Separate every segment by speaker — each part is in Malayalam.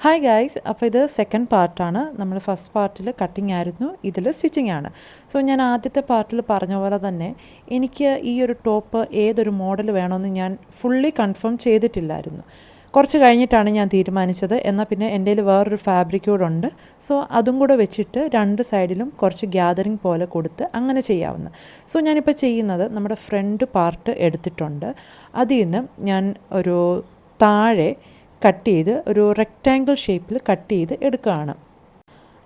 Speaker 1: ഹായ് ഗൈസ്, അപ്പോൾ ഇത് സെക്കൻഡ് പാർട്ടാണ്. നമ്മൾ ഫസ്റ്റ് പാർട്ടിൽ കട്ടിങ് ആയിരുന്നു, ഇതിൽ സ്റ്റിച്ചിങ് ആണ്. സോ ഞാൻ ആദ്യത്തെ പാർട്ടിൽ പറഞ്ഞ പോലെ തന്നെ എനിക്ക് ഈ ഒരു ടോപ്പ് ഏതൊരു മോഡൽ വേണമെന്ന് ഞാൻ ഫുള്ളി കൺഫേം ചെയ്തിട്ടില്ലായിരുന്നു. കുറച്ച് കഴിഞ്ഞിട്ടാണ് ഞാൻ തീരുമാനിച്ചത്. എന്നാൽ പിന്നെ എൻ്റെ കയ്യിൽ വേറൊരു ഫാബ്രിക് കൂടെ ഉണ്ട്. സോ അതും കൂടെ വെച്ചിട്ട് രണ്ട് സൈഡിലും കുറച്ച് ഗ്യാതറിങ് പോലെ കൊടുത്ത് അങ്ങനെ ചെയ്യാവുന്ന. സോ ഞാനിപ്പോൾ ചെയ്യുന്നത് നമ്മുടെ ഫ്രണ്ട് പാർട്ട് എടുത്തിട്ടുണ്ട്. അതിൽ നിന്ന് ഞാൻ ഒരു താഴെ കട്ട് ചെയ്ത് ഒരു റെക്റ്റാങ്കിൾ ഷേപ്പിൽ കട്ട് ചെയ്ത് എടുക്കുകയാണ്.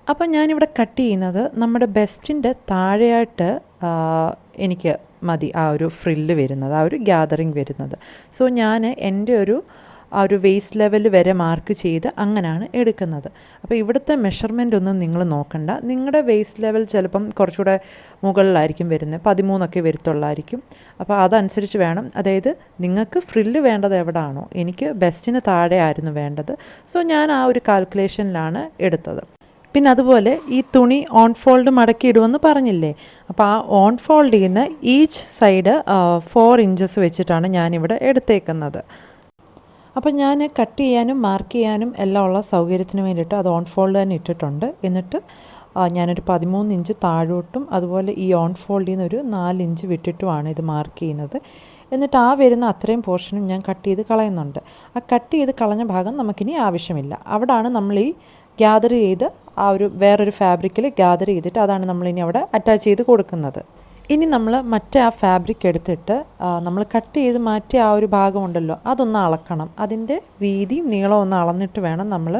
Speaker 1: അപ്പം ഞാനിവിടെ കട്ട് ചെയ്യുന്നത് നമ്മുടെ ബെസ്റ്റിൻ്റെ താഴെയായിട്ട് എനിക്ക് മതി ആ ഒരു ഫ്രില്ല് വരുന്നത്, ആ ഒരു ഗ്യാതറിങ് വരുന്നത്. സോ ഞാൻ എൻ്റെ ആ ഒരു വേസ്റ്റ് ലെവൽ വരെ മാർക്ക് ചെയ്ത് അങ്ങനെയാണ് എടുക്കുന്നത്. അപ്പോൾ ഇവിടുത്തെ മെഷർമെൻ്റ് ഒന്നും നിങ്ങൾ നോക്കണ്ട. നിങ്ങളുടെ വേസ്റ്റ് ലെവൽ ചിലപ്പം കുറച്ചുകൂടെ മുകളിലായിരിക്കും വരുന്നത്, 13 വരുത്തുള്ളായിരിക്കും. അപ്പോൾ അതനുസരിച്ച് വേണം. അതായത് നിങ്ങൾക്ക് ഫ്രില്ല് വേണ്ടത് എവിടെയാണോ, എനിക്ക് ബെസ്റ്റിന് താഴെ ആയിരുന്നു വേണ്ടത്. സോ ഞാൻ ആ ഒരു കാൽക്കുലേഷനിലാണ് എടുത്തത്. പിന്നെ അതുപോലെ ഈ തുണി ഓൺ ഫോൾഡ് മടക്കി ഇടുമെന്ന് പറഞ്ഞില്ലേ, അപ്പോൾ ആ ഓൺ ഫോൾഡ് ചെയ്യുന്ന ഈച്ച് സൈഡ് 4 ഇഞ്ചസ് വെച്ചിട്ടാണ് ഞാനിവിടെ എടുത്തേക്കുന്നത്. അപ്പോൾ ഞാൻ കട്ട് ചെയ്യാനും മാർക്ക് ചെയ്യാനും എല്ലാം ഉള്ള സൗകര്യത്തിന് വേണ്ടിയിട്ട് അത് ഓൺ ഫോൾഡ് തന്നെ ഇട്ടിട്ടുണ്ട്. എന്നിട്ട് ഞാനൊരു 13 ഇഞ്ച് താഴോട്ടും അതുപോലെ ഈ ഓൺ ഫോൾഡിൽ നിന്ന് ഒരു 4 ഇഞ്ച് വിട്ടിട്ടുമാണ് ഇത് മാർക്ക് ചെയ്യുന്നത്. എന്നിട്ട് ആ വരുന്ന അത്രയും പോർഷനും ഞാൻ കട്ട് ചെയ്ത് കളയുന്നുണ്ട്. ആ കട്ട് ചെയ്ത് കളഞ്ഞ ഭാഗം നമുക്കിനി ആവശ്യമില്ല. അവിടാണ് നമ്മൾ ഈ ഗ്യാദർ ചെയ്ത് ആ ഒരു വേറൊരു ഫാബ്രിക്കിൽ ഗ്യാദർ ചെയ്തിട്ട് അതാണ് നമ്മളിനി അവിടെ അറ്റാച്ച് ചെയ്ത് കൊടുക്കുന്നത്. ഇനി നമ്മൾ മറ്റേ ആ ഫാബ്രിക് എടുത്തിട്ട് നമ്മൾ കട്ട് ചെയ്ത് മാറ്റിയ ആ ഒരു ഭാഗമുണ്ടല്ലോ, അതൊന്ന് അളക്കണം. അതിൻ്റെ വീതിയും നീളവും ഒന്ന് അളന്നിട്ട് വേണം നമ്മൾ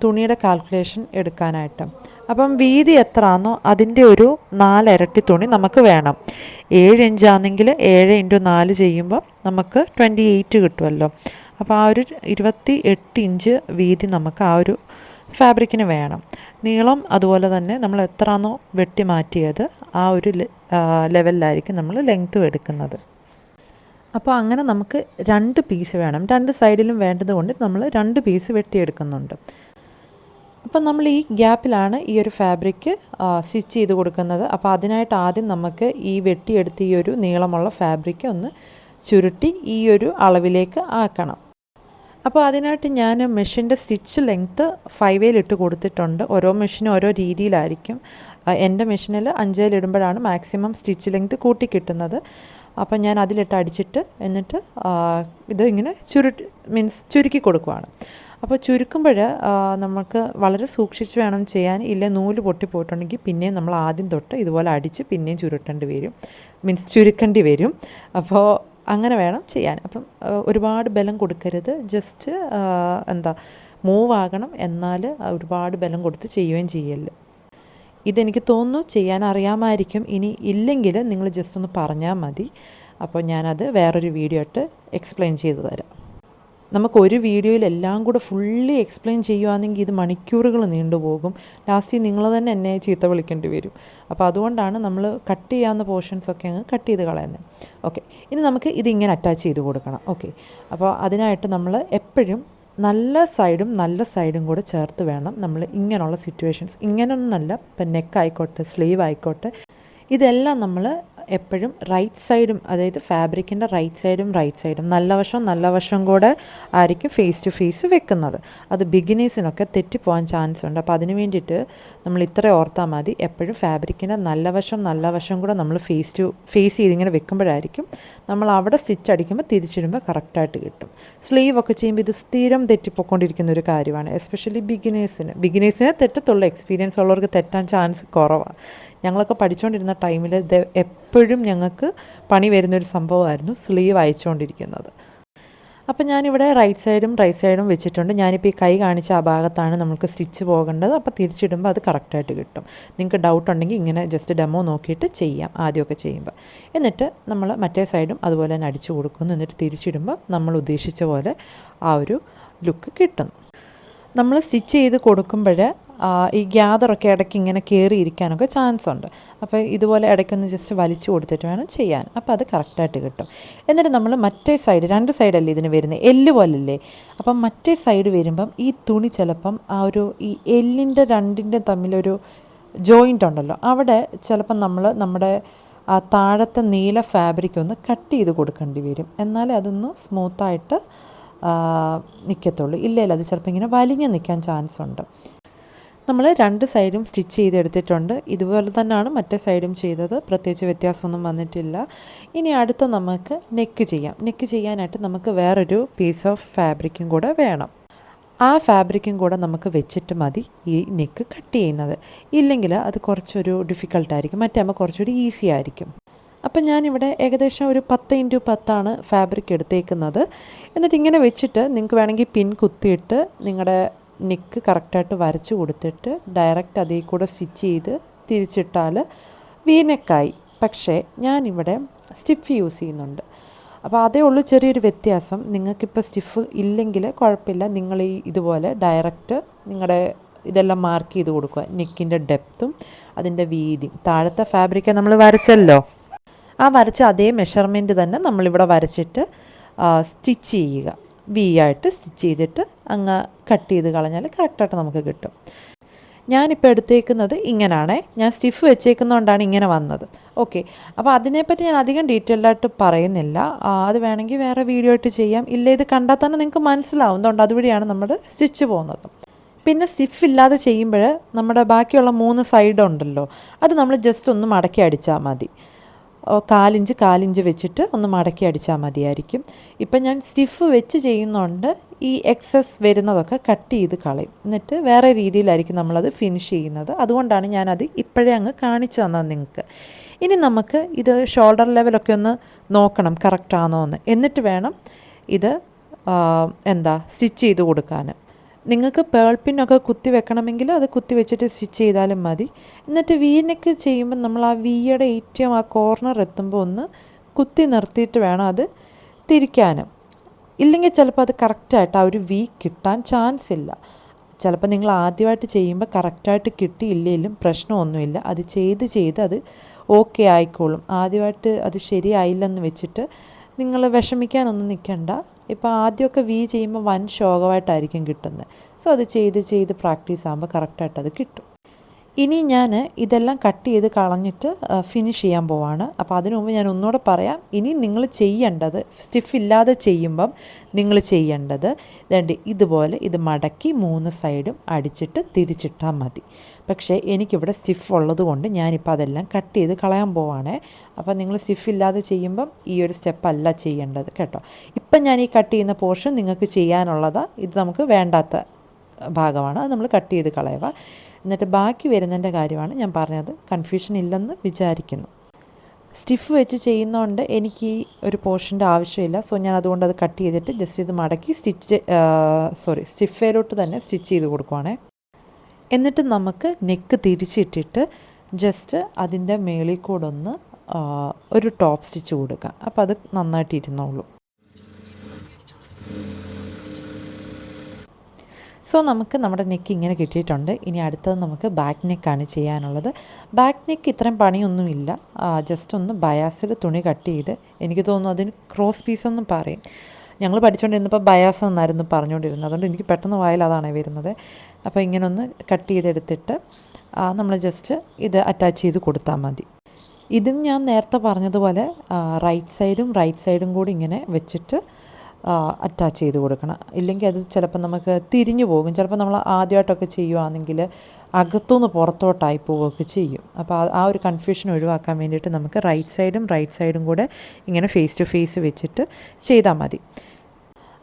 Speaker 1: തുണിയുടെ കാൽക്കുലേഷൻ എടുക്കാനായിട്ട്. അപ്പം വീതി എത്രയാണോ അതിൻ്റെ ഒരു 4 ഇരട്ടി തുണി നമുക്ക് വേണം. 7 ഇഞ്ചാണെങ്കിൽ 7 × 4 ചെയ്യുമ്പോൾ നമുക്ക് 28 കിട്ടുമല്ലോ. അപ്പോൾ ആ ഒരു 28 ഇഞ്ച് വീതി നമുക്ക് ആ ഒരു ഫാബ്രിക്കിന് വേണം. നീളം അതുപോലെ തന്നെ നമ്മൾ എത്രയാണോ വെട്ടി മാറ്റിയത് ആ ഒരു ലെവലിലായിരിക്കും നമ്മൾ ലെങ്ത്തും എടുക്കുന്നത്. അപ്പോൾ അങ്ങനെ നമുക്ക് 2 പീസ് വേണം. 2 സൈഡിലും വേണ്ടത് കൊണ്ട് നമ്മൾ 2 പീസ് വെട്ടിയെടുക്കുന്നുണ്ട്. അപ്പം നമ്മൾ ഈ ഗ്യാപ്പിലാണ് ഈ ഒരു ഫാബ്രിക് സ്റ്റിച്ച് ചെയ്ത് കൊടുക്കുന്നത്. അപ്പോൾ അതിനായിട്ട് ആദ്യം നമുക്ക് ഈ വെട്ടിയെടുത്ത് ഈ ഒരു നീളമുള്ള ഫാബ്രിക് ഒന്ന് ചുരുട്ടി ഈ ഒരു അളവിലേക്ക് ആക്കണം. അപ്പോൾ അതിനായിട്ട് ഞാൻ മെഷീൻ്റെ സ്റ്റിച്ച് ലെങ്ത്ത് 5 ഇട്ട് കൊടുത്തിട്ടുണ്ട്. ഓരോ മെഷീനും ഓരോ രീതിയിലായിരിക്കും. എൻ്റെ മെഷീനിൽ 5 ഇടുമ്പോഴാണ് മാക്സിമം സ്റ്റിച്ച് ലെങ്ത്ത് കൂട്ടി കിട്ടുന്നത്. അപ്പം ഞാൻ അതിലിട്ട് അടിച്ചിട്ട് എന്നിട്ട് ഇത് ഇങ്ങനെ ചുരുക്കി കൊടുക്കുവാണ്. അപ്പോൾ ചുരുക്കുമ്പോൾ നമുക്ക് വളരെ സൂക്ഷിച്ച് വേണം ചെയ്യാൻ. ഇല്ല നൂല് പൊട്ടിപ്പോയിട്ടുണ്ടെങ്കിൽ പിന്നെയും നമ്മൾ ആദ്യം തൊട്ട് ഇതുപോലെ അടിച്ച് പിന്നെയും ചുരുക്കേണ്ടി വരും. അപ്പോൾ അങ്ങനെ വേണം ചെയ്യാൻ. അപ്പം ഒരുപാട് ബലം കൊടുക്കരുത്, ജസ്റ്റ് മൂവ് ആകണം, എന്നാൽ ഒരുപാട് ബലം കൊടുത്ത് ചെയ്യുകയും ചെയ്യല്ല. ഇതെനിക്ക് തോന്നുന്നു ചെയ്യാൻ അറിയാമായിരിക്കും. ഇനി ഇല്ലെങ്കിൽ നിങ്ങൾ ജസ്റ്റ് ഒന്ന് പറഞ്ഞാൽ മതി. അപ്പോൾ ഞാനത് വേറൊരു വീഡിയോ ആയിട്ട് എക്സ്പ്ലെയിൻ ചെയ്തു തരാം. നമുക്കൊരു വീഡിയോയിൽ എല്ലാം കൂടെ ഫുള്ളി എക്സ്പ്ലെയിൻ ചെയ്യുകയാണെങ്കിൽ ഇത് മണിക്കൂറുകൾ നീണ്ടുപോകും. ലാസ്റ്റ് നിങ്ങൾ തന്നെ എന്നെ ചീത്ത വിളിക്കേണ്ടി വരും. അപ്പോൾ അതുകൊണ്ടാണ് നമ്മൾ കട്ട് ചെയ്യാവുന്ന പോർഷൻസൊക്കെ അങ്ങ് കട്ട് ചെയ്ത് കളയുന്നത്. ഓക്കെ, ഇനി നമുക്ക് ഇതിങ്ങനെ അറ്റാച്ച് ചെയ്ത് കൊടുക്കണം. ഓക്കെ, അപ്പോൾ അതിനായിട്ട് നമ്മൾ എപ്പോഴും നല്ല സൈഡും കൂടെ ചേർത്ത് വേണം നമ്മൾ ഇങ്ങനെയുള്ള സിറ്റുവേഷൻസ്, ഇങ്ങനെയൊന്നല്ല, ഇപ്പം നെക്ക് ആയിക്കോട്ടെ സ്ലീവ് ആയിക്കോട്ടെ, ഇതെല്ലാം നമ്മൾ എപ്പോഴും റൈറ്റ് സൈഡും, അതായത് ഫാബ്രിക്കിൻ്റെ റൈറ്റ് സൈഡും നല്ല വശം കൂടെ ആയിരിക്കും ഫേസ് ടു ഫേസ് വെക്കുന്നത്. അത് ബിഗിനേഴ്സിനൊക്കെ തെറ്റിപ്പോകാൻ ചാൻസ് ഉണ്ട്. അപ്പോൾ അതിന് വേണ്ടിയിട്ട് നമ്മൾ ഇത്ര ഓർത്താൽ മതി. എപ്പോഴും ഫാബ്രിക്കിൻ്റെ നല്ല വശം കൂടെ നമ്മൾ ഫേസ് ചെയ്തിങ്ങനെ വെക്കുമ്പോഴായിരിക്കും നമ്മൾ അവിടെ സ്റ്റിച്ച് അടിക്കുമ്പോൾ തിരിച്ചിടുമ്പോൾ കറക്റ്റായിട്ട് കിട്ടും. സ്ലീവൊക്കെ ചെയ്യുമ്പോൾ ഇത് സ്ഥിരം തെറ്റിപ്പോയിക്കൊണ്ടിരിക്കുന്ന ഒരു കാര്യമാണ്. എസ്പെഷ്യലി ബിഗിനേഴ്സിനെ തെറ്റത്തുള്ള എക്സ്പീരിയൻസ് ഉള്ളവർക്ക് തെറ്റാൻ ചാൻസ് കുറവാണ്. ഞങ്ങളൊക്കെ പഠിച്ചുകൊണ്ടിരുന്ന ടൈമിൽ എപ്പോഴും ഞങ്ങൾക്ക് പണി വരുന്നൊരു സംഭവമായിരുന്നു സ്ലീവ് അയച്ചുകൊണ്ടിരിക്കുന്നത്. അപ്പം ഞാനിവിടെ റൈറ്റ് സൈഡും വെച്ചിട്ടുണ്ട്. ഞാനിപ്പോൾ ഈ കൈ കാണിച്ച ആ ഭാഗത്താണ് നമുക്ക് സ്റ്റിച്ച് പോകേണ്ടത്. അപ്പോൾ തിരിച്ചിടുമ്പോൾ അത് കറക്റ്റായിട്ട് കിട്ടും. നിങ്ങൾക്ക് ഡൗട്ട് ഉണ്ടെങ്കിൽ ഇങ്ങനെ ജസ്റ്റ് ഡെമോ നോക്കിയിട്ട് ചെയ്യാം ആദ്യമൊക്കെ ചെയ്യുമ്പോൾ. എന്നിട്ട് നമ്മൾ മറ്റേ സൈഡും അതുപോലെ തന്നെ അടിച്ചു കൊടുക്കുന്നു. എന്നിട്ട് തിരിച്ചിടുമ്പോൾ നമ്മൾ ഉദ്ദേശിച്ച പോലെ ആ ഒരു ലുക്ക് കിട്ടുന്നു. നമ്മൾ സ്റ്റിച്ച് ചെയ്ത് കൊടുക്കുമ്പോൾ ഈ ഗ്യാദറൊക്കെ ഇടയ്ക്ക് ഇങ്ങനെ കയറിയിരിക്കാനൊക്കെ ചാൻസ് ഉണ്ട്. അപ്പോൾ ഇതുപോലെ ഇടയ്ക്കൊന്ന് ജസ്റ്റ് വലിച്ചു കൊടുത്തിട്ട് വേണം ചെയ്യാൻ. അപ്പോൾ അത് കറക്റ്റായിട്ട് കിട്ടും. എന്നിട്ട് നമ്മൾ മറ്റേ സൈഡ്, 2 സൈഡല്ലേ ഇതിന് വരുന്നത്, എല്ല് പോലല്ലേ. അപ്പം മറ്റേ സൈഡ് വരുമ്പം ഈ തുണി ചിലപ്പം ആ ഒരു ഈ എല്ലിൻ്റെ രണ്ടിൻ്റെ തമ്മിലൊരു ജോയിൻ്റ് ഉണ്ടല്ലോ, അവിടെ ചിലപ്പം നമ്മുടെ ആ താഴത്തെ നീല ഫാബ്രിക് ഒന്ന് കട്ട് ചെയ്ത് കൊടുക്കേണ്ടി വരും. എന്നാലേ അതൊന്ന് സ്മൂത്തായിട്ട് നിൽക്കത്തുള്ളൂ. ഇല്ല അത് ചിലപ്പോൾ ഇങ്ങനെ വലിഞ്ഞ് നിൽക്കാൻ ചാൻസ് ഉണ്ട്. നമ്മൾ 2 സൈഡും സ്റ്റിച്ച് ചെയ്തെടുത്തിട്ടുണ്ട്. ഇതുപോലെ തന്നെയാണ് മറ്റേ സൈഡും ചെയ്തത്. പ്രത്യേകിച്ച് വ്യത്യാസമൊന്നും വന്നിട്ടില്ല. ഇനി അടുത്ത നമുക്ക് നെക്ക് ചെയ്യാം. നെക്ക് ചെയ്യാനായിട്ട് നമുക്ക് വേറൊരു പീസ് ഓഫ് ഫാബ്രിക്കും കൂടെ വേണം. ആ ഫാബ്രിക്കും കൂടെ നമുക്ക് വെച്ചിട്ട് മതി ഈ നെക്ക് കട്ട് ചെയ്യുന്നത്. ഇല്ലെങ്കിൽ അത് കുറച്ചൊരു ഡിഫിക്കൽട്ടായിരിക്കും. മറ്റേ ആകുമ്പോൾ കുറച്ചുകൂടി ഈസി ആയിരിക്കും. അപ്പം ഞാനിവിടെ ഏകദേശം ഒരു 10x10 ഫാബ്രിക് എടുത്തേക്കുന്നത്. എന്നിട്ട് ഇങ്ങനെ വെച്ചിട്ട് നിങ്ങൾക്ക് വേണമെങ്കിൽ പിൻ കുത്തിയിട്ട് നിങ്ങളുടെ നെക്ക് കറക്റ്റായിട്ട് വരച്ച് കൊടുത്തിട്ട് ഡയറക്റ്റ് അതിൽ കൂടെ സ്റ്റിച്ച് ചെയ്ത് തിരിച്ചിട്ടാൽ വി നെക്കായി. പക്ഷേ ഞാനിവിടെ സ്റ്റിഫ് യൂസ് ചെയ്യുന്നുണ്ട്. അപ്പോൾ അതേ ഉള്ളൂ ചെറിയൊരു വ്യത്യാസം. നിങ്ങൾക്കിപ്പോൾ സ്റ്റിഫ് ഇല്ലെങ്കിൽ കുഴപ്പമില്ല. നിങ്ങൾ ഇതുപോലെ ഡയറക്റ്റ് നിങ്ങളുടെ ഇതെല്ലാം മാർക്ക് ചെയ്ത് കൊടുക്കുക. നെക്കിൻ്റെ ഡെപ്തും അതിൻ്റെ വീതിയും. താഴത്തെ ഫാബ്രിക്ക് നമ്മൾ വരച്ചല്ലോ, ആ വരച്ച അതേ മെഷർമെൻറ്റ് തന്നെ നമ്മളിവിടെ വരച്ചിട്ട് സ്റ്റിച്ച് ചെയ്യുക. വി ആയിട്ട് സ്റ്റിച്ച് ചെയ്തിട്ട് അങ്ങ് കട്ട് ചെയ്ത് കളഞ്ഞാൽ കറക്റ്റായിട്ട് നമുക്ക് കിട്ടും. ഞാനിപ്പോൾ എടുത്തേക്കുന്നത് ഇങ്ങനെയാണേ. ഞാൻ സ്റ്റിഫ് വെച്ചേക്കുന്നതുകൊണ്ടാണ് ഇങ്ങനെ വന്നത്. ഓക്കെ, അപ്പോൾ അതിനെപ്പറ്റി ഞാൻ അധികം ഡീറ്റെയിൽഡായിട്ട് പറയുന്നില്ല. അത് വേണമെങ്കിൽ വേറെ വീഡിയോ ആയിട്ട് ചെയ്യാം. ഇല്ല, ഇത് കണ്ടാൽ തന്നെ നിങ്ങൾക്ക് മനസ്സിലാവും. അതുകൊണ്ട് അതുവഴിയാണ് നമ്മൾ സ്റ്റിച്ച് പോകുന്നത്. പിന്നെ സ്റ്റിഫ് ഇല്ലാതെ ചെയ്യുമ്പോൾ നമ്മുടെ ബാക്കിയുള്ള 3 സൈഡ് ഉണ്ടല്ലോ, അത് നമ്മൾ ജസ്റ്റ് ഒന്ന് മടക്കി അടിച്ചാൽ മതി. 4 ഇഞ്ച് വെച്ചിട്ട് ഒന്ന് മടക്കി അടിച്ചാൽ മതിയായിരിക്കും. ഇപ്പം ഞാൻ സ്റ്റിഫ് വെച്ച് ചെയ്യുന്നതുകൊണ്ട് ഈ എക്സസ് വരുന്നതൊക്കെ കട്ട് ചെയ്ത് കളയും. എന്നിട്ട് വേറെ രീതിയിലായിരിക്കും നമ്മളത് ഫിനിഷ് ചെയ്യുന്നത്. അതുകൊണ്ടാണ് ഞാനത് ഇപ്പോഴേ അങ്ങ് കാണിച്ചു തന്നത് നിങ്ങൾക്ക്. ഇനി നമുക്ക് ഇത് ഷോൾഡർ ലെവലൊക്കെ ഒന്ന് നോക്കണം കറക്റ്റാണോ എന്ന്. എന്നിട്ട് വേണം ഇത് സ്റ്റിച്ച് ചെയ്ത് കൊടുക്കാൻ. നിങ്ങൾക്ക് പേൾ പിന്നൊക്കെ കുത്തി വെക്കണമെങ്കിൽ അത് കുത്തി വെച്ചിട്ട് സ്റ്റിച്ച് ചെയ്താലും മതി. എന്നിട്ട് വി നെക്ക് ചെയ്യുമ്പോൾ നമ്മൾ ആ വിയുടെ ഏറ്റവും ആ കോർണർ എത്തുമ്പോൾ ഒന്ന് കുത്തി നിർത്തിയിട്ട് വേണം അത് തിരിക്കാനും. ഇല്ലെങ്കിൽ ചിലപ്പോൾ അത് കറക്റ്റായിട്ട് ആ ഒരു വി കിട്ടാൻ ചാൻസ് ഇല്ല. ചിലപ്പോൾ നിങ്ങൾ ആദ്യമായിട്ട് ചെയ്യുമ്പോൾ കറക്റ്റായിട്ട് കിട്ടിയില്ലെങ്കിലും പ്രശ്നമൊന്നുമില്ല. അത് ചെയ്ത് അത് ഓക്കെ ആയിക്കോളും. ആദ്യമായിട്ട് അത് ശരിയായില്ലെന്ന് വെച്ചിട്ട് നിങ്ങൾ വിഷമിക്കാനൊന്നും നിൽക്കണ്ട. ഇപ്പോൾ ആദ്യമൊക്കെ വി ചെയ്യുമ്പോൾ വൻ ശോകമായിട്ടായിരിക്കും കിട്ടുന്നത്. സോ അത് ചെയ്ത് പ്രാക്ടീസ് ആകുമ്പോൾ കറക്റ്റായിട്ട് അത് കിട്ടും. ഇനി ഞാൻ ഇതെല്ലാം കട്ട് ചെയ്ത് കളഞ്ഞിട്ട് ഫിനിഷ് ചെയ്യാൻ പോവാണ്. അപ്പോൾ അതിനു മുമ്പ് ഞാൻ ഒന്നുകൂടെ പറയാം. ഇനി നിങ്ങൾ ചെയ്യേണ്ടത്, സ്റ്റിഫ് ഇല്ലാതെ ചെയ്യുമ്പം നിങ്ങൾ ചെയ്യേണ്ടത് ഇതുപോലെ ഇത് മടക്കി 3 സൈഡും അടിച്ചിട്ട് തിരിച്ചിട്ടാൽ മതി. പക്ഷേ എനിക്കിവിടെ സ്റ്റിഫ് ഉള്ളത് കൊണ്ട് ഞാനിപ്പോൾ അതെല്ലാം കട്ട് ചെയ്ത് കളയാൻ പോവാണേ. അപ്പോൾ നിങ്ങൾ സ്റ്റിഫ് ഇല്ലാതെ ചെയ്യുമ്പം ഈ ഒരു സ്റ്റെപ്പല്ല ചെയ്യേണ്ടത് കേട്ടോ. ഇപ്പം ഞാൻ ഈ കട്ട് ചെയ്യുന്ന പോർഷൻ നിങ്ങൾക്ക് ചെയ്യാനുള്ളതാണ്. ഇത് നമുക്ക് വേണ്ടാത്ത ഭാഗമാണ്. അത് നമ്മൾ കട്ട് ചെയ്ത് കളയുക. എന്നിട്ട് ബാക്കി വരുന്നതിൻ്റെ കാര്യമാണ് ഞാൻ പറഞ്ഞത്. കൺഫ്യൂഷൻ ഇല്ലെന്ന് വിചാരിക്കുന്നു. സ്റ്റിഫ് വെച്ച് ചെയ്യുന്നതുകൊണ്ട് എനിക്ക് ഈ ഒരു പോർഷൻ്റെ ആവശ്യമില്ല. സോ ഞാൻ അതുകൊണ്ട് അത് കട്ട് ചെയ്തിട്ട് ജസ്റ്റ് ഇത് മടക്കി സ്റ്റിഫേലോട്ട് തന്നെ സ്റ്റിച്ച് ചെയ്ത് കൊടുക്കുവാണേ. എന്നിട്ട് നമുക്ക് നെക്ക് തിരിച്ചിട്ടിട്ട് ജസ്റ്റ് അതിൻ്റെ മേളിൽ കൂടെ ഒന്ന് ഒരു ടോപ്പ് സ്റ്റിച്ച് കൊടുക്കാം. അപ്പോൾ അത് നന്നായിട്ട് ഇരുന്നോളൂ. സോ നമുക്ക് നമ്മുടെ നെക്ക് ഇങ്ങനെ കിട്ടിയിട്ടുണ്ട്. ഇനി അടുത്തത് നമുക്ക് ബാക്ക് നെക്കാണ് ചെയ്യാനുള്ളത്. ബാക്ക് നെക്ക് ഇത്രയും പണിയൊന്നുമില്ല. ജസ്റ്റ് ഒന്ന് ബയാസിൽ തുണി കട്ട് ചെയ്ത്, എനിക്ക് തോന്നുന്നു അതിന് ക്രോസ് പീസൊന്നും പറയും. ഞങ്ങൾ പഠിച്ചുകൊണ്ടിരുന്നപ്പോൾ ബയാസ് എന്നായിരുന്നു പറഞ്ഞുകൊണ്ടിരുന്നത്. അതുകൊണ്ട് എനിക്ക് പെട്ടെന്ന് വായിൽ അതാണ് വരുന്നത്. അപ്പോൾ ഇങ്ങനെ ഒന്ന് കട്ട് ചെയ്തെടുത്തിട്ട് നമ്മൾ ജസ്റ്റ് ഇത് അറ്റാച്ച് ചെയ്ത് കൊടുത്താൽ മതി. ഇതും ഞാൻ നേരത്തെ പറഞ്ഞതുപോലെ റൈറ്റ് സൈഡും കൂടി ഇങ്ങനെ വെച്ചിട്ട് അറ്റാച്ച് ചെയ്ത് കൊടുക്കണം. ഇല്ലെങ്കിൽ അത് ചിലപ്പോൾ നമുക്ക് തിരിഞ്ഞു പോകും. ചിലപ്പോൾ നമ്മൾ ആദ്യമായിട്ടൊക്കെ ചെയ്യുകയാണെങ്കിൽ അകത്തുനിന്ന് പുറത്തോട്ടായി പോവുകയൊക്കെ ചെയ്യും. അപ്പോൾ ആ ഒരു കൺഫ്യൂഷൻ ഒഴിവാക്കാൻ വേണ്ടിയിട്ട് നമുക്ക് റൈറ്റ് സൈഡും കൂടെ ഇങ്ങനെ ഫേസ് ടു ഫേസ് വെച്ചിട്ട് ചെയ്താൽ മതി.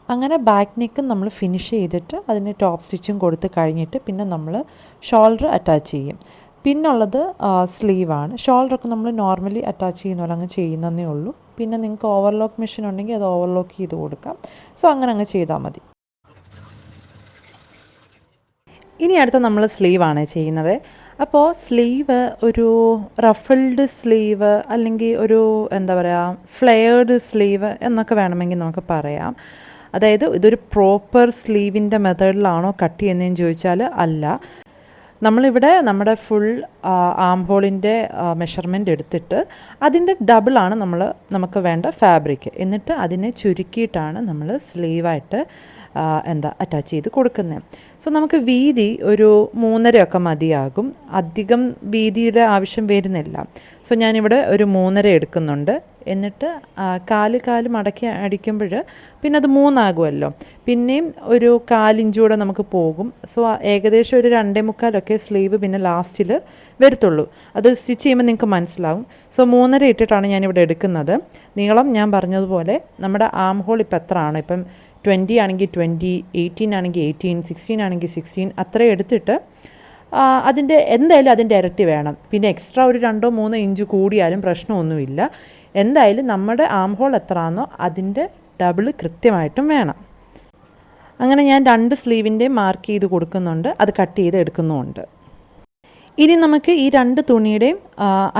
Speaker 1: അങ്ങനെ ബാക്ക് നെക്കും നമ്മൾ ഫിനിഷ് ചെയ്തിട്ട് അതിന് ടോപ്പ് സ്റ്റിച്ചും കൊടുത്ത് കഴിഞ്ഞിട്ട് പിന്നെ നമ്മൾ ഷോൾഡർ അറ്റാച്ച് ചെയ്യും. പിന്നുള്ളത് സ്ലീവാണ്. ഷോൾഡറൊക്കെ നമ്മൾ നോർമലി അറ്റാച്ച് ചെയ്യുന്ന പോലെ അങ്ങ് ചെയ്യുന്നതേ ഉള്ളൂ. പിന്നെ നിങ്ങൾക്ക് ഓവർലോക്ക് മെഷീൻ ഉണ്ടെങ്കിൽ അത് ഓവർലോക്ക് ചെയ്ത് കൊടുക്കാം. സോ അങ്ങനെ അങ്ങ് ചെയ്താൽ മതി. ഇനി അടുത്ത നമ്മൾ സ്ലീവാണ് ചെയ്യുന്നത്. അപ്പോൾ സ്ലീവ് ഒരു റഫിൾഡ് സ്ലീവ് അല്ലെങ്കിൽ ഒരു ഫ്ലെയർഡ് സ്ലീവ് എന്നൊക്കെ വേണമെങ്കിൽ നമുക്ക് പറയാം. അതായത് ഇതൊരു പ്രോപ്പർ സ്ലീവിൻ്റെ മെത്തേഡിലാണോ കട്ട് ചെയ്യുന്നതെന്ന് ചോദിച്ചാൽ അല്ല. നമ്മളിവിടെ നമ്മുടെ ഫുൾ ആം ഹോളിൻ്റെ മെഷർമെൻ്റ് എടുത്തിട്ട് അതിൻ്റെ ഡബിളാണ് നമുക്ക് വേണ്ട ഫാബ്രിക്. എന്നിട്ട് അതിനെ ചുരുക്കിയിട്ടാണ് നമ്മൾ സ്ലീവായിട്ട് അറ്റാച്ച് ചെയ്ത് കൊടുക്കുന്നത്. സോ നമുക്ക് വീതി ഒരു 3.5 മതിയാകും, അധികം വീതിയുടെ ആവശ്യം വരുന്നില്ല. സോ ഞാനിവിടെ ഒരു 3.5 എടുക്കുന്നുണ്ട്. എന്നിട്ട് കാല് മടക്കി അടിക്കുമ്പോൾ പിന്നെ അത് 3 ആകുമല്ലോ, പിന്നെയും ഒരു 1/4 ഇഞ്ച് കൂടെ നമുക്ക് പോകും. സോ ഏകദേശം ഒരു 2.25 സ്ലീവ് പിന്നെ ലാസ്റ്റിൽ വരത്തുള്ളൂ. അത് സ്റ്റിച്ച് ചെയ്യുമ്പോൾ നിങ്ങൾക്ക് മനസ്സിലാവും. സോ 3.5 ഇട്ടിട്ടാണ് ഞാനിവിടെ എടുക്കുന്നത്. നീളം ഞാൻ പറഞ്ഞതുപോലെ നമ്മുടെ ആം ഹോൾ ഇപ്പം എത്ര ആണ്, ഇപ്പം 20 ആണെങ്കിൽ 20, 18 ആണെങ്കിൽ 18, 16 ആണെങ്കിൽ 16 അത്രയും എടുത്തിട്ട് എന്തായാലും അതിൻ്റെ ഇരട്ടി വേണം. പിന്നെ എക്സ്ട്രാ ഒരു 2-3 ഇഞ്ച് കൂടിയാലും പ്രശ്നമൊന്നുമില്ല. എന്തായാലും നമ്മുടെ ആം ഹോൾ എത്രയാണോ അതിൻ്റെ ഡബിൾ കൃത്യമായിട്ടും വേണം. അങ്ങനെ ഞാൻ 2 സ്ലീവിൻ്റെ മാർക്ക് ചെയ്ത് കൊടുക്കുന്നുണ്ട്, അത് കട്ട് ചെയ്ത് എടുക്കുന്നുമുണ്ട്. ഇനി നമുക്ക് ഈ 2 തുണിയുടെയും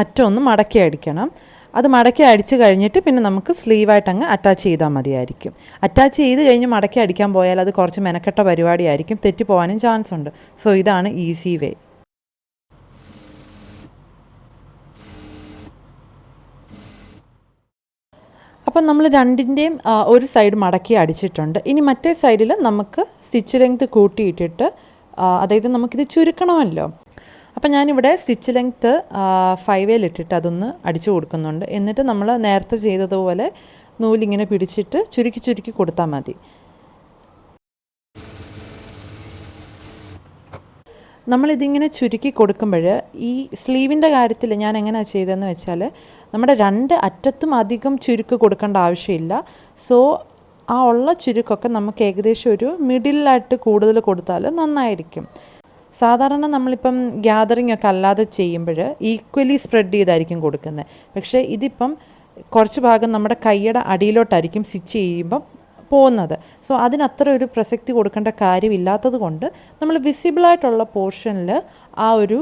Speaker 1: അറ്റം ഒന്ന് മടക്കി അടിക്കണം. അത് മടക്കി അടിച്ച് കഴിഞ്ഞിട്ട് പിന്നെ നമുക്ക് സ്ലീവായിട്ട് അങ്ങ് അറ്റാച്ച് ചെയ്താൽ മതിയായിരിക്കും. അറ്റാച്ച് ചെയ്ത് കഴിഞ്ഞ് മടക്കി അടിക്കാൻ പോയാൽ അത് കുറച്ച് മെനക്കെട്ട പരിപാടിയായിരിക്കും, തെറ്റിപ്പോവാനും ചാൻസ് ഉണ്ട്. സോ ഇതാണ് ഈസി വേ. അപ്പം നമ്മൾ രണ്ടിൻ്റെയും ഒരു സൈഡ് മടക്കി അടിച്ചിട്ടുണ്ട്. ഇനി മറ്റേ സൈഡിൽ നമുക്ക് സ്റ്റിച്ച് ലെങ്ത് കൂട്ടിയിട്ടിട്ട്, അതായത് നമുക്കിത് ചുരുക്കണമല്ലോ. അപ്പം ഞാനിവിടെ സ്റ്റിച്ച് ലെങ്ത്ത് 5 ഇട്ടിട്ട് അതൊന്ന് അടിച്ചു കൊടുക്കുന്നുണ്ട്. എന്നിട്ട് നമ്മൾ നേരത്തെ ചെയ്തതുപോലെ നൂലിങ്ങനെ പിടിച്ചിട്ട് ചുരുക്കി കൊടുത്താൽ മതി. നമ്മളിതിങ്ങനെ ചുരുക്കി കൊടുക്കുമ്പോൾ ഈ സ്ലീവിൻ്റെ കാര്യത്തിൽ ഞാൻ എങ്ങനെയാണ് ചെയ്തതെന്ന് വെച്ചാൽ, നമ്മുടെ 2 അറ്റത്തും അധികം ചുരുക്ക് കൊടുക്കേണ്ട ആവശ്യമില്ല. സോ ആ ഉള്ള ചുരുക്കൊക്കെ നമുക്ക് ഏകദേശം ഒരു മിഡിലായിട്ട് കൂടുതൽ കൊടുത്താൽ നന്നായിരിക്കും. സാധാരണ നമ്മളിപ്പം ഗ്യാതറിംഗ് ഒക്കെ അല്ലാതെ ചെയ്യുമ്പോൾ ഈക്വലി സ്പ്രെഡ് ചെയ്തായിരിക്കും കൊടുക്കുന്നത്. പക്ഷേ ഇതിപ്പം കുറച്ച് ഭാഗം നമ്മുടെ കൈയുടെ അടിയിലോട്ടായിരിക്കും സ്റ്റിച്ച് ചെയ്യുമ്പം പോകുന്നത്. സോ അതിനത്ര ഒരു പ്രസക്തി കൊടുക്കേണ്ട കാര്യമില്ലാത്തത് കൊണ്ട് നമ്മൾ വിസിബിളായിട്ടുള്ള പോർഷനിൽ ആ ഒരു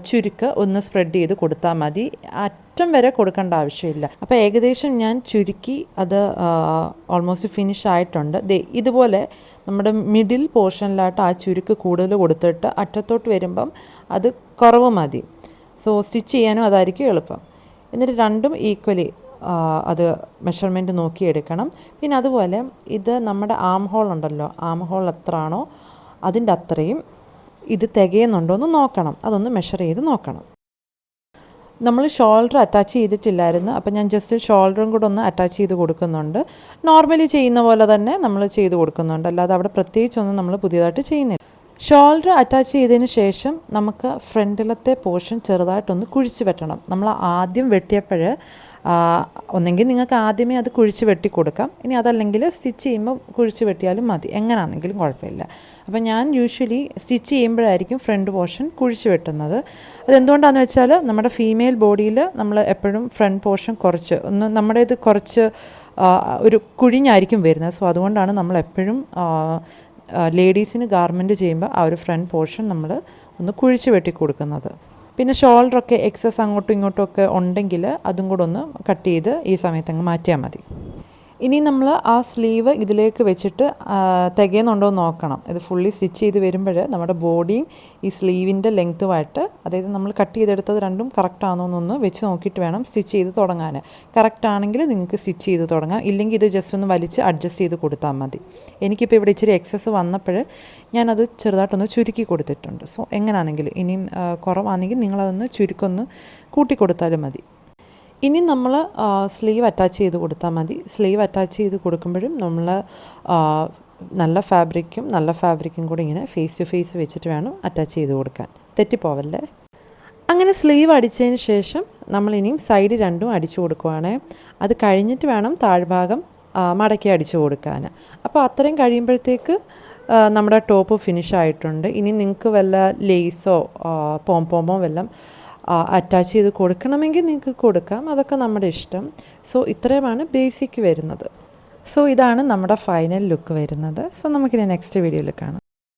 Speaker 1: ചുരുക്ക് ഒന്ന് സ്പ്രെഡ് ചെയ്ത് കൊടുത്താൽ മതി. അറ്റം വരെ കൊടുക്കേണ്ട ആവശ്യമില്ല. അപ്പോൾ ഏകദേശം ഞാൻ ചുരുക്കി അത് ഓൾമോസ്റ്റ് ഫിനിഷ് ആയിട്ടുണ്ട്. ഇതുപോലെ നമ്മുടെ മിഡിൽ പോർഷനിലായിട്ട് ആ ചുരുക്ക് കൂടുതൽ കൊടുത്തിട്ട് അറ്റത്തോട്ട് വരുമ്പം അത് കുറവ് മതി. സോ സ്റ്റിച്ച് ചെയ്യാനും അതായിരിക്കും എളുപ്പം. എന്നിട്ട് രണ്ടും ഈക്വലി അത് മെഷർമെൻറ്റ് നോക്കിയെടുക്കണം. പിന്നെ അതുപോലെ ഇത് നമ്മുടെ ആം ഹോൾ ഉണ്ടല്ലോ, ആം ഹോൾ എത്രയാണോ അതിൻ്റെ അത്രയും ഇത് തികയുന്നുണ്ടോ എന്ന് നോക്കണം. അതൊന്ന് മെഷർ ചെയ്ത് നോക്കണം. നമ്മൾ ഷോൾഡർ അറ്റാച്ച് ചെയ്തിട്ടില്ലായിരുന്നു, അപ്പം ഞാൻ ജസ്റ്റ് ഷോൾഡറും കൂടെ ഒന്ന് അറ്റാച്ച് ചെയ്ത് കൊടുക്കുന്നുണ്ട്. നോർമലി ചെയ്യുന്ന പോലെ തന്നെ നമ്മൾ ചെയ്ത് കൊടുക്കുന്നുണ്ട്, അല്ലാതെ അവിടെ പ്രത്യേകിച്ചൊന്നും നമ്മൾ പുതിയതായിട്ട് ചെയ്യുന്നില്ല. ഷോൾഡർ അറ്റാച്ച് ചെയ്തതിന് ശേഷം നമുക്ക് ഫ്രണ്ടിലത്തെ പോർഷൻ ചെറുതായിട്ടൊന്ന് കുഴിച്ച് വെട്ടണം. നമ്മൾ ആദ്യം വെട്ടിയപ്പോൾ ഒന്നെങ്കിൽ നിങ്ങൾക്ക് ആദ്യമേ അത് കുഴിച്ച് വെട്ടി കൊടുക്കാം, ഇനി അതല്ലെങ്കിൽ സ്റ്റിച്ച് ചെയ്യുമ്പോൾ കുഴിച്ച് വെട്ടിയാലും മതി, എങ്ങനെയാണെങ്കിലും കുഴപ്പമില്ല. അപ്പം ഞാൻ യൂഷ്വലി സ്റ്റിച്ച് ചെയ്യുമ്പോഴായിരിക്കും ഫ്രണ്ട് പോർഷൻ കുഴിച്ച് വെട്ടുന്നത്. അതെന്തുകൊണ്ടാണെന്ന് വെച്ചാൽ നമ്മുടെ ഫീമെയിൽ ബോഡിയിൽ നമ്മൾ എപ്പോഴും ഫ്രണ്ട് പോർഷൻ കുറച്ച് നമ്മുടെ ഇത് കുറച്ച് ഒരു കുഴിഞ്ഞായിരിക്കും വരുന്നത്. സോ അതുകൊണ്ടാണ് നമ്മൾ എപ്പോഴും ലേഡീസിന് ഗാർമെൻറ്റ് ചെയ്യുമ്പോൾ ആ ഒരു ഫ്രണ്ട് പോർഷൻ നമ്മൾ ഒന്ന് കുഴിച്ച് വെട്ടി കൊടുക്കുന്നത്. പിന്നെ ഷോൾഡറൊക്കെ എക്സസ് അങ്ങോട്ടും ഇങ്ങോട്ടും ഒക്കെ ഉണ്ടെങ്കിൽ അതും കൂടെ ഒന്ന് കട്ട് ചെയ്ത് ഈ സമയത്ത് അങ്ങ് മാറ്റിയാൽ മതി. ഇനി നമ്മൾ ആ സ്ലീവ് ഇതിലേക്ക് വെച്ചിട്ട് തികയുന്നുണ്ടോ എന്ന് നോക്കണം. ഇത് ഫുള്ളി സ്റ്റിച്ച് ചെയ്ത് വരുമ്പോൾ നമ്മുടെ ബോഡിയും ഈ സ്ലീവിൻ്റെ ലെങ്ത്തുമായിട്ട്, അതായത് നമ്മൾ കട്ട് ചെയ്തെടുത്തത് രണ്ടും കറക്റ്റ് ആണോ എന്നൊന്ന് വെച്ച് നോക്കിയിട്ട് വേണം സ്റ്റിച്ച് ചെയ്ത് തുടങ്ങാൻ. കറക്റ്റ് ആണെങ്കിൽ നിങ്ങൾക്ക് സ്റ്റിച്ച് ചെയ്ത് തുടങ്ങാം, ഇല്ലെങ്കിൽ ഇത് ജസ്റ്റ് ഒന്ന് വലിച്ച് അഡ്ജസ്റ്റ് ചെയ്ത് കൊടുത്താൽ മതി. എനിക്കിപ്പോൾ ഇവിടെ ഇച്ചിരി എക്സസ് വന്നപ്പോൾ ഞാനത് ചെറുതായിട്ടൊന്ന് ചുരുക്കി കൊടുത്തിട്ടുണ്ട്. സോ എങ്ങനെയാണെങ്കിലും ഇനിയും കുറവാണെങ്കിൽ നിങ്ങളതൊന്ന് ചുരുക്കൊന്ന് കൂട്ടി കൊടുത്താലും മതി. ഇനി നമ്മൾ സ്ലീവ് അറ്റാച്ച് ചെയ്ത് കൊടുത്താൽ മതി. സ്ലീവ് അറ്റാച്ച് ചെയ്ത് കൊടുക്കുമ്പോഴും നമ്മൾ നല്ല ഫാബ്രിക്കും കൂടി ഇങ്ങനെ ഫേസ് ടു ഫേസ് വെച്ചിട്ട് വേണം അറ്റാച്ച് ചെയ്ത് കൊടുക്കാൻ, തെറ്റിപ്പോവല്ലേ. അങ്ങനെ സ്ലീവ് അടിച്ചതിന് ശേഷം നമ്മളിനിയും സൈഡ് രണ്ടും അടിച്ചു കൊടുക്കുവാണ്. അത് കഴിഞ്ഞിട്ട് വേണം താഴ്ഭാഗം മടക്കി അടിച്ചു കൊടുക്കാൻ. അപ്പോൾ അത്രയും കഴിയുമ്പോഴത്തേക്ക് നമ്മുടെ ടോപ്പ് ഫിനിഷ് ആയിട്ടുണ്ട്. ഇനി നിങ്ങൾക്ക് വല്ല ലേസോ പോംപോമോ വല്ലതും അറ്റാച്ച് ചെയ്ത് കൊടുക്കണമെങ്കിൽ നിങ്ങൾക്ക് കൊടുക്കാം, അതൊക്കെ നമ്മുടെ ഇഷ്ടം. സോ ഇത്രയുമാണ് ബേസിക് വരുന്നത്. സോ ഇതാണ് നമ്മുടെ ഫൈനൽ ലുക്ക് വരുന്നത്. സോ നമുക്കിനി നെക്സ്റ്റ് വീഡിയോയിൽ കാണാം.